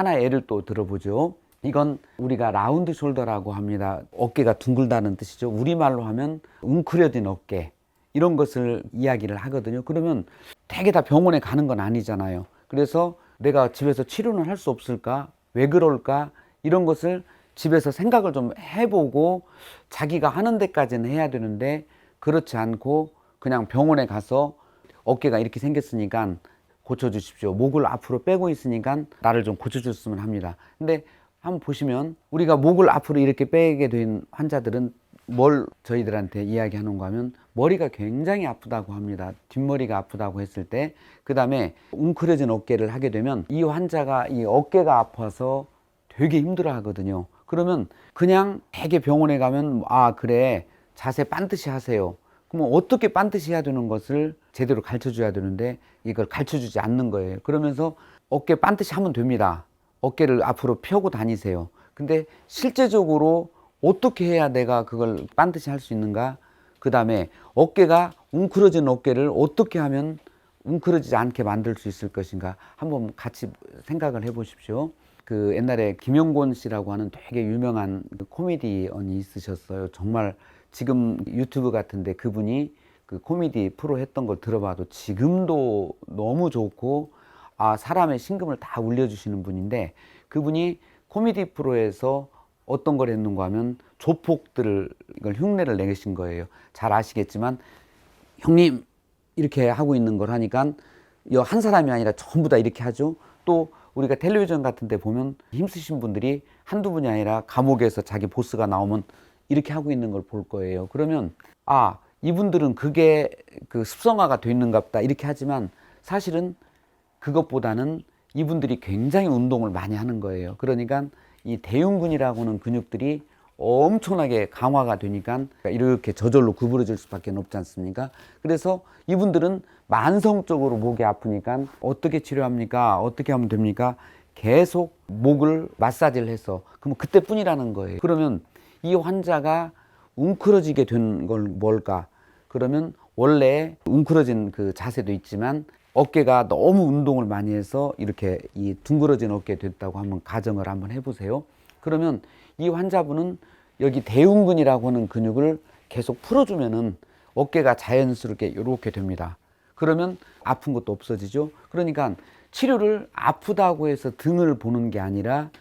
하나 예를 또 들어보죠. 이건 우리가 라운드 숄더라고 합니다. 어깨가 둥글다는 뜻이죠. 우리말로 하면 웅크려진 어깨, 이런 것을 이야기를 하거든요. 그러면 되게 다 병원에 가는 건 아니잖아요. 그래서 내가 집에서 치료는 할 수 없을까? 왜 그럴까? 이런 것을 집에서 생각을 좀 해보고 자기가 하는 데까지는 해야 되는데, 그렇지 않고 그냥 병원에 가서 어깨가 이렇게 생겼으니까 고쳐주십시오. 목을 앞으로 빼고 있으니까 나를 좀 고쳐줬으면 합니다. 근데 한번 보시면 우리가 목을 앞으로 이렇게 빼게 된 환자들은 뭘 저희들한테 이야기하는가 하면 머리가 굉장히 아프다고 합니다. 뒷머리가 아프다고 했을 때, 그 다음에 웅크려진 어깨를 하게 되면 이 환자가 이 어깨가 아파서 되게 힘들어 하거든요. 그러면 그냥 되게 병원에 가면 아 그래 자세 반드시 하세요. 그러면 어떻게 반드시 해야 되는 것을 제대로 가르쳐 줘야 되는데 이걸 가르쳐 주지 않는 거예요. 그러면서 어깨 반드시 하면 됩니다. 어깨를 앞으로 펴고 다니세요. 근데 실제적으로 어떻게 해야 내가 그걸 반드시 할 수 있는가? 그 다음에 어깨가 웅크러진 어깨를 어떻게 하면 웅크러지지 않게 만들 수 있을 것인가? 한번 같이 생각을 해 보십시오. 그 옛날에 김영곤 씨라고 하는 되게 유명한 코미디언이 있으셨어요. 정말 지금 유튜브 같은데 그분이 그 코미디 프로 했던 걸 들어봐도 지금도 너무 좋고 아 사람의 심금을 다 울려주시는 분인데, 그분이 코미디 프로에서 어떤 걸 했는가 하면 조폭들을 이걸 흉내를 내신 거예요. 잘 아시겠지만 형님 이렇게 하고 있는 걸 하니까 한 사람이 아니라 전부 다 이렇게 하죠. 또 우리가 텔레비전 같은 데 보면 힘쓰신 분들이 한두 분이 아니라 감옥에서 자기 보스가 나오면 이렇게 하고 있는 걸 볼 거예요. 그러면 아 이분들은 그게 그 습성화가 돼 있는가 보다 이렇게 하지만 사실은 그것보다는 이분들이 굉장히 운동을 많이 하는 거예요. 그러니까 이 대흉근이라고 하는 근육들이 엄청나게 강화가 되니까 이렇게 저절로 구부러질 수밖에 없지 않습니까? 그래서 이분들은 만성적으로 목이 아프니까 어떻게 치료합니까? 어떻게 하면 됩니까? 계속 목을 마사지를 해서, 그러면 그때뿐이라는 거예요. 그러면 이 환자가 웅크러지게 된 걸 뭘까? 그러면 원래 웅크러진 그 자세도 있지만 어깨가 너무 운동을 많이 해서 이렇게 이 둥그러진 어깨 됐다고 한번 가정을 한번 해보세요. 그러면 이 환자분은 여기 대흉근이라고 하는 근육을 계속 풀어주면은 어깨가 자연스럽게 이렇게 됩니다. 그러면 아픈 것도 없어지죠. 그러니까 치료를 아프다고 해서 등을 보는 게 아니라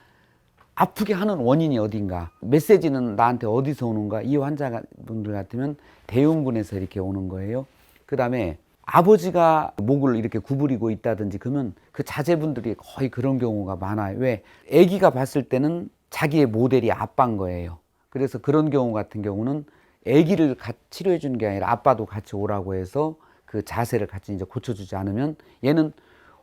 아프게 하는 원인이 어딘가, 메시지는 나한테 어디서 오는가. 이 환자분들 같으면 대흉근에서 이렇게 오는 거예요. 그 다음에 아버지가 목을 이렇게 구부리고 있다든지 그러면 그 자제분들이 거의 그런 경우가 많아요. 왜? 아기가 봤을 때는 자기의 모델이 아빠인 거예요. 그래서 그런 경우 같은 경우는 아기를 같이 치료해 주는 게 아니라 아빠도 같이 오라고 해서 그 자세를 같이 이제 고쳐주지 않으면 얘는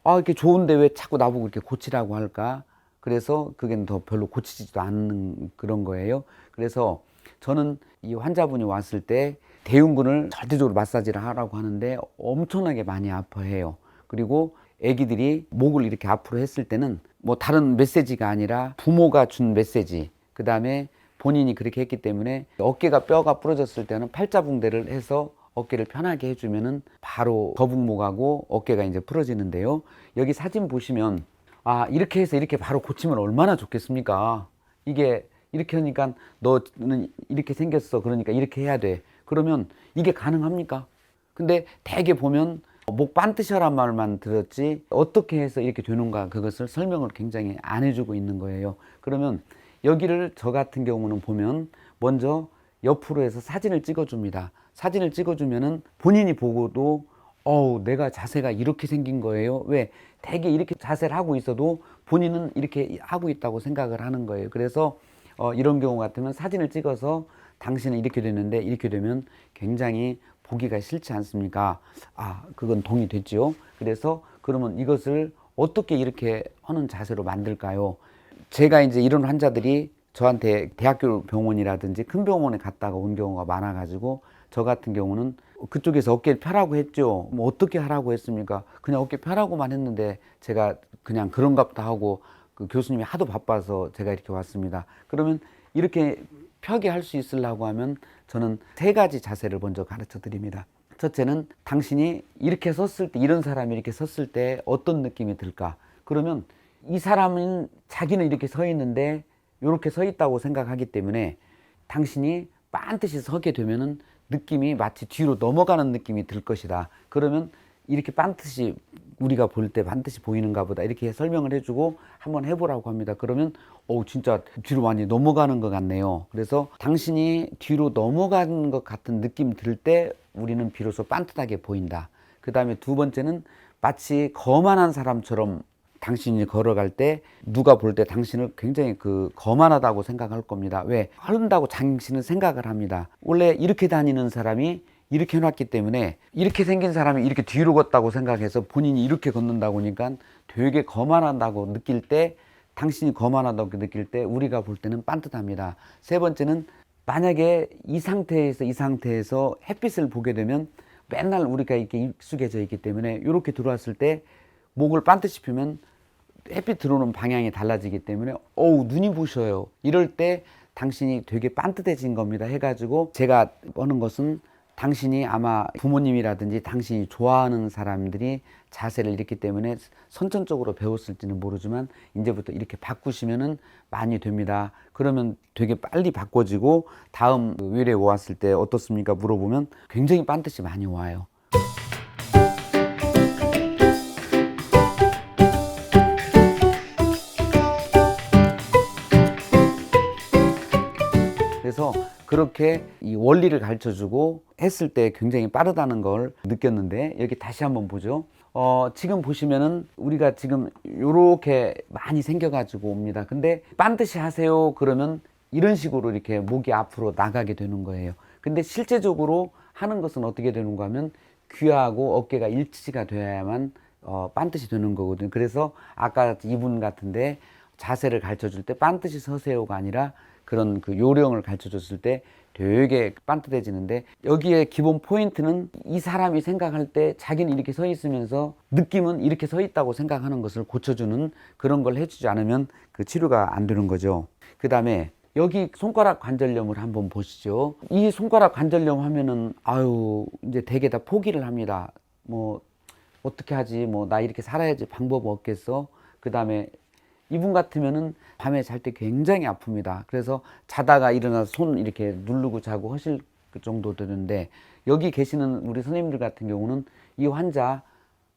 아 이렇게 좋은데 왜 자꾸 나보고 이렇게 고치라고 할까? 그래서 그게 더 별로 고치지도 않는 그런 거예요. 그래서 저는 이 환자분이 왔을 때 대흉근을 절대적으로 마사지를 하라고 하는데 엄청나게 많이 아파해요. 그리고 아기들이 목을 이렇게 앞으로 했을 때는 뭐 다른 메시지가 아니라 부모가 준 메시지, 그 다음에 본인이 그렇게 했기 때문에 어깨가 뼈가 부러졌을 때는 팔자붕대를 해서 어깨를 편하게 해주면은 바로 거북목하고 어깨가 이제 풀어지는데요. 여기 사진 보시면 아 이렇게 해서 이렇게 바로 고치면 얼마나 좋겠습니까? 이게 이렇게 하니까 너는 이렇게 생겼어. 그러니까 이렇게 해야 돼. 그러면 이게 가능합니까? 근데 대개 보면 목 반드시라는 말만 들었지 어떻게 해서 이렇게 되는가 그것을 설명을 굉장히 안 해주고 있는 거예요. 그러면 여기를 저 같은 경우는 보면 먼저 옆으로 해서 사진을 찍어줍니다. 사진을 찍어주면은 본인이 보고도 내가 자세가 이렇게 생긴 거예요. 왜? 되게 이렇게 자세를 하고 있어도 본인은 이렇게 하고 있다고 생각을 하는 거예요. 그래서 이런 경우 같으면 사진을 찍어서 당신은 이렇게 됐는데 이렇게 되면 굉장히 보기가 싫지 않습니까? 아, 그건 동의됐죠. 그래서 그러면 이것을 어떻게 이렇게 하는 자세로 만들까요? 제가 이제 이런 환자들이 저한테 대학교 병원이라든지 큰 병원에 갔다가 온 경우가 많아가지고 저 같은 경우는 그쪽에서 어깨를 펴라고 했죠. 뭐 어떻게 하라고 했습니까? 그냥 어깨 펴라고만 했는데 제가 그냥 그런갑다 하고 그 교수님이 하도 바빠서 제가 이렇게 왔습니다. 그러면 이렇게 펴게 할 수 있으려고 하면 저는 세 가지 자세를 먼저 가르쳐 드립니다. 첫째는 당신이 이렇게 섰을 때, 이런 사람이 이렇게 섰을 때 어떤 느낌이 들까? 그러면 이 사람은 자기는 이렇게 서 있는데 이렇게 서 있다고 생각하기 때문에 당신이 반드시 서게 되면은 느낌이 마치 뒤로 넘어가는 느낌이 들 것이다. 그러면 이렇게 반드시 우리가 볼 때 반드시 보이는가 보다 이렇게 설명을 해주고 한번 해보라고 합니다. 그러면 진짜 뒤로 많이 넘어가는 것 같네요. 그래서 당신이 뒤로 넘어가는 것 같은 느낌 들 때 우리는 비로소 반듯하게 보인다. 그 다음에 두 번째는 마치 거만한 사람처럼 당신이 걸어갈 때 누가 볼 때 당신을 굉장히 거만하다고 생각할 겁니다. 왜? 흐른다고 당신은 생각을 합니다. 원래 이렇게 다니는 사람이 이렇게 해놨기 때문에 이렇게 생긴 사람이 이렇게 뒤로 걷다고 생각해서 본인이 이렇게 걷는다고 하니까 되게 거만하다고 느낄 때, 당신이 거만하다고 느낄 때 우리가 볼 때는 반듯합니다. 세 번째는 만약에 이 상태에서 햇빛을 보게 되면 맨날 우리가 이렇게 익숙해져 있기 때문에 이렇게 들어왔을 때 목을 반듯이 펴면 햇빛 들어오는 방향이 달라지기 때문에 눈이 부셔요. 이럴 때 당신이 되게 반듯해진 겁니다 해가지고 제가 보는 것은 당신이 아마 부모님이라든지 당신이 좋아하는 사람들이 자세를 이렇기 때문에 선천적으로 배웠을지는 모르지만 이제부터 이렇게 바꾸시면은 많이 됩니다. 그러면 되게 빨리 바꿔지고 다음 외래 왔을 때 어떻습니까? 물어보면 굉장히 반듯이 많이 와요. 그래서 그렇게 이 원리를 가르쳐주고 했을 때 굉장히 빠르다는 걸 느꼈는데 여기 다시 한번 보죠. 지금 보시면은 우리가 지금 요렇게 많이 생겨가지고 옵니다. 근데 반드시 하세요 그러면 이런 식으로 이렇게 목이 앞으로 나가게 되는 거예요. 근데 실제적으로 하는 것은 어떻게 되는가 하면 귀하고 어깨가 일치가 돼야만 반드시 되는 거거든요. 그래서 아까 이분 같은데 자세를 가르쳐 줄 때 반드시 서세요가 아니라 그런 요령을 가르쳐 줬을 때 되게 반듯해지는데, 여기에 기본 포인트는 이 사람이 생각할 때 자기는 이렇게 서 있으면서 느낌은 이렇게 서 있다고 생각하는 것을 고쳐주는 그런 걸 해주지 않으면 그 치료가 안 되는 거죠. 그 다음에 여기 손가락 관절염을 한번 보시죠. 이 손가락 관절염 하면은 이제 되게 다 포기를 합니다. 뭐 어떻게 하지, 나 이렇게 살아야지 방법 없겠어. 그 다음에 이분 같으면은 밤에 잘 때 굉장히 아픕니다. 그래서 자다가 일어나서 손 이렇게 누르고 자고 하실 그 정도 되는데, 여기 계시는 우리 선생님들 같은 경우는 이 환자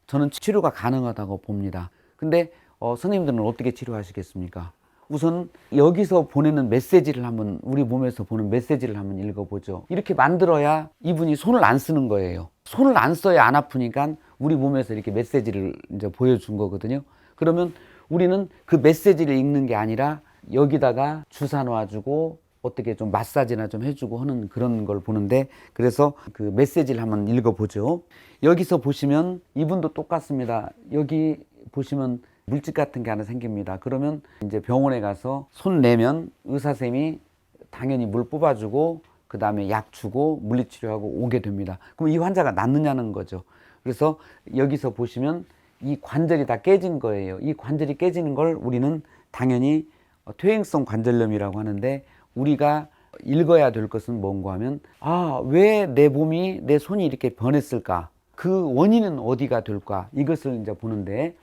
저는 치료가 가능하다고 봅니다. 근데 선생님들은 어떻게 치료하시겠습니까? 우선 여기서 보내는 메시지를 한번, 우리 몸에서 보는 메시지를 한번 읽어보죠. 이렇게 만들어야 이분이 손을 안 쓰는 거예요. 손을 안 써야 안 아프니까 우리 몸에서 이렇게 메시지를 이제 보여준 거거든요. 그러면 우리는 그 메시지를 읽는 게 아니라 여기다가 주사 놔주고 어떻게 좀 마사지나 좀 해주고 하는 그런 걸 보는데, 그래서 그 메시지를 한번 읽어보죠. 여기서 보시면 이분도 똑같습니다. 여기 보시면 물집 같은 게 하나 생깁니다. 그러면 이제 병원에 가서 손 내면 의사쌤이 당연히 물 뽑아주고 그 다음에 약 주고 물리치료하고 오게 됩니다. 그럼 이 환자가 낫느냐는 거죠. 그래서 여기서 보시면 이 관절이 다 깨진 거예요. 이 관절이 깨지는 걸 우리는 당연히 퇴행성 관절염이라고 하는데, 우리가 읽어야 될 것은 뭔가 하면 왜 내 몸이, 내 손이 이렇게 변했을까? 그 원인은 어디가 될까? 이것을 이제 보는데,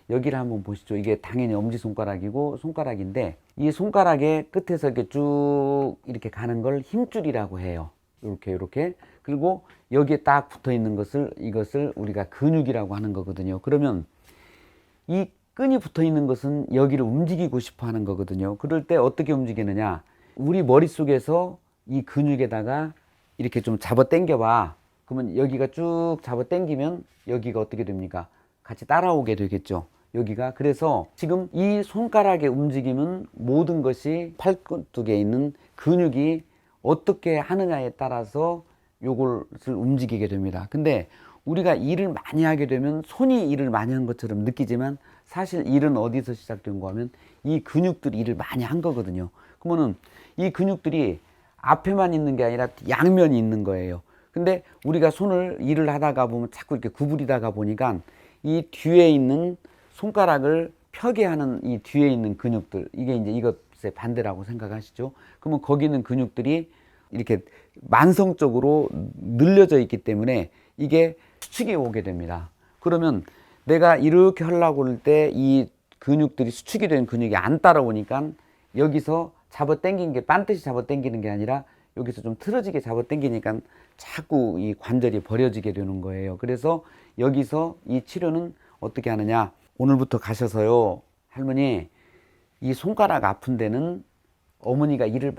여기를 한번 보시죠. 이게 당연히 엄지손가락이고 손가락인데, 이 손가락의 끝에서 이렇게 쭉 이렇게 가는 걸 힘줄이라고 해요. 이렇게. 그리고 여기에 딱 붙어 있는 이것을 우리가 근육이라고 하는 거거든요. 그러면 이 끈이 붙어 있는 것은 여기를 움직이고 싶어 하는 거거든요. 그럴 때 어떻게 움직이느냐? 우리 머릿속에서 이 근육에다가 이렇게 좀 잡아 당겨 봐. 그러면 여기가 쭉 잡아 당기면 여기가 어떻게 됩니까? 같이 따라오게 되겠죠. 여기가. 그래서 지금 이 손가락의 움직임은 모든 것이 팔뚝에 있는 근육이 어떻게 하느냐에 따라서 요것을 움직이게 됩니다. 근데 우리가 일을 많이 하게 되면 손이 일을 많이 한 것처럼 느끼지만, 사실 일은 어디서 시작된 거 하면 이 근육들이 일을 많이 한 거거든요. 그러면은 이 근육들이 앞에만 있는 게 아니라 양면이 있는 거예요. 근데 우리가 손을 일을 하다가 보면 자꾸 이렇게 구부리다가 보니까 이 뒤에 있는 손가락을 펴게 하는 이 뒤에 있는 근육들, 이게 이제 이것의 반대라고 생각하시죠. 그러면 거기 있는 근육들이 이렇게 만성적으로 늘려져 있기 때문에 이게 수축이 오게 됩니다. 그러면 내가 이렇게 하려고 할 때 이 근육들이 수축이 된 근육이 안 따라오니까 여기서 잡아당긴 게 반드시 잡아당기는 게 아니라 여기서 좀 틀어지게 잡아당기니까 자꾸 이 관절이 버려지게 되는 거예요. 그래서 여기서 이 치료는 어떻게 하느냐, 오늘부터 가셔서요, 할머니 이 손가락 아픈 데는 어머니가 일을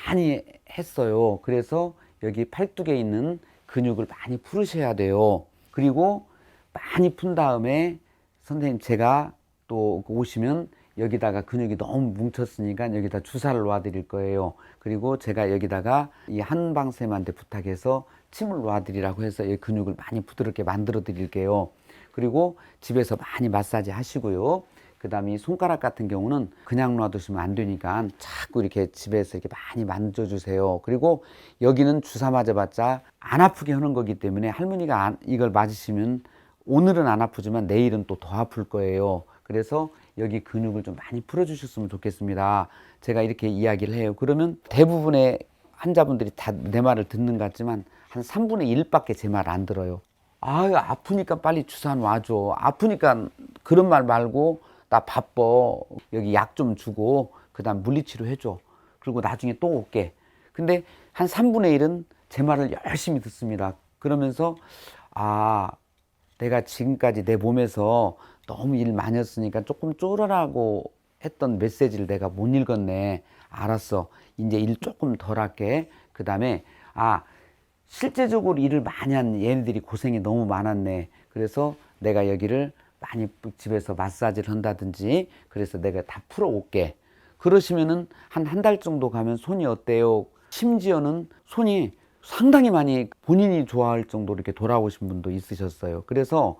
많이 했어요. 그래서 여기 팔뚝에 있는 근육을 많이 풀으셔야 돼요. 그리고 많이 푼 다음에 선생님 제가 또 오시면 여기다가 근육이 너무 뭉쳤으니까 여기다 주사를 놔 드릴 거예요. 그리고 제가 여기다가 이 한방쌤한테 부탁해서 침을 놔 드리라고 해서 이 근육을 많이 부드럽게 만들어 드릴게요. 그리고 집에서 많이 마사지 하시고요. 그 다음에 이 손가락 같은 경우는 그냥 놔두시면 안 되니까 자꾸 이렇게 집에서 이렇게 많이 만져주세요. 그리고 여기는 주사 맞아봤자 안 아프게 하는 거기 때문에 할머니가 이걸 맞으시면 오늘은 안 아프지만 내일은 또 더 아플 거예요. 그래서 여기 근육을 좀 많이 풀어주셨으면 좋겠습니다. 제가 이렇게 이야기를 해요. 그러면 대부분의 환자분들이 다 내 말을 듣는 것 같지만 한 3분의 1밖에 제 말 안 들어요. 아유, 아프니까 빨리 주사 놔줘. 아프니까 그런 말 말고 나 바빠. 여기 약 좀 주고 그 다음 물리치료 해줘. 그리고 나중에 또 올게. 근데 한 3분의 1은 제 말을 열심히 듣습니다. 그러면서 아, 내가 지금까지 내 몸에서 너무 일 많이 했으니까 조금 쫄으라고 했던 메시지를 내가 못 읽었네. 알았어. 이제 일 조금 덜 할게. 그 다음에 실제적으로 일을 많이 한 얘네들이 고생이 너무 많았네. 그래서 내가 여기를 많이 집에서 마사지를 한다든지 그래서 내가 다 풀어 올게. 그러시면은 한 달 정도 가면 손이 어때요? 심지어는 손이 상당히 많이 본인이 좋아할 정도로 이렇게 돌아오신 분도 있으셨어요. 그래서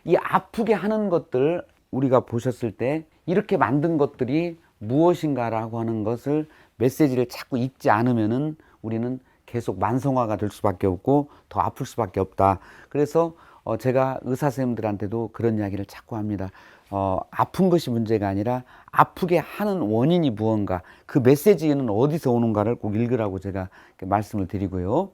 이 아프게 하는 것들 우리가 보셨을 때 이렇게 만든 것들이 무엇인가라고 하는 것을 메시지를 자꾸 읽지 않으면은 우리는 계속 만성화가 될 수밖에 없고 더 아플 수밖에 없다. 그래서 제가 의사 선생님들한테도 그런 이야기를 자꾸 합니다. 아픈 것이 문제가 아니라 아프게 하는 원인이 무언가, 그 메시지는 어디서 오는가를 꼭 읽으라고 제가 말씀을 드리고요.